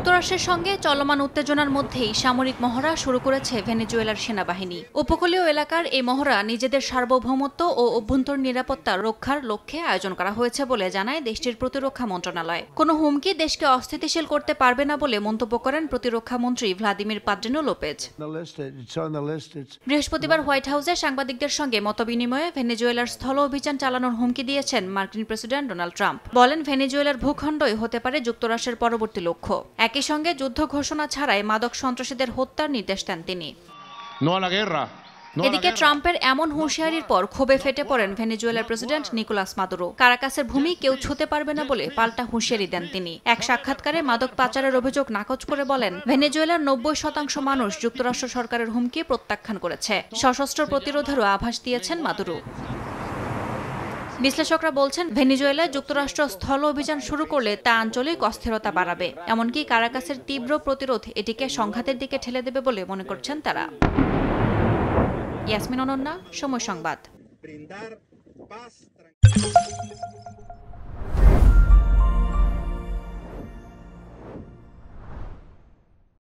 যুক্তরাষ্ট্রের সঙ্গে চলমান উত্তেজনার মধ্যেই সামরিক মহড়া শুরু করেছে ভেনেজুয়েলার সেনাবাহিনী। উপকূলীয় এলাকার এই মহড়া নিজেদের সার্বভৌমত্ব ও অভ্যন্তরীণ নিরাপত্তা রক্ষার লক্ষ্যে আয়োজন করা হয়েছে বলে জানায় দেশটির প্রতিরক্ষা মন্ত্রণালয়। কোনো হুমকি দেশকে অস্থিতিশীল করতে পারবে না বলে মন্তব্য করেন প্রতিরক্ষা মন্ত্রী ভ্লাদিমির পাদ্রিনো লোপেজ। বৃহস্পতিবার হোয়াইট হাউসে সাংবাদিকদের সঙ্গে মতবিনিময়ে ভেনেজুয়েলার স্থল অভিযান চালানোর হুমকি দিয়েছেন মার্কিন প্রেসিডেন্ট ডোনাল্ড ট্রাম্প। বলেন, ভেনেজুয়েলার ভূখণ্ডই হতে পারে যুক্তরাষ্ট্রের পরবর্তী লক্ষ্য। একই সঙ্গে যুদ্ধ ঘোষণা ছাড়াই মাদক সন্ত্রাসীদের হত্যার নির্দেশ দেন তিনি। এদিকে ট্রাম্পের এমন হুঁশিয়ারির পর ক্ষোভে ফেটে পড়েন ভেনেজুয়েলার প্রেসিডেন্ট নিকোলাস মাদুরো। কারাকাসের ভূমি কেউ ছুঁতে পারবে না বলে পাল্টা হুঁশিয়ারি দেন তিনি। এক সাক্ষাৎকারে মাদক পাচারের অভিযোগ নাকচ করে বলেন, ভেনেজুয়েলার 90% মানুষ যুক্তরাষ্ট্র সরকারের হুমকি প্রত্যাখ্যান করেছে। সশস্ত্র প্রতিরোধেরও আভাস দিয়েছেন মাদুরো। বিশ্লেষকরা বলছেন, ভেনেজুয়েলায় যুক্তরাষ্ট্র স্থল অভিযান শুরু করলে তা আঞ্চলিক অস্থিরতা বাড়াবে। এমনকি কারাকাসের তীব্র প্রতিরোধ এটিকে সংঘাতের দিকে ঠেলে দেবে বলে মনে করছেন তারা। ইয়াসমিন অনন্যা, সময় সংবাদ।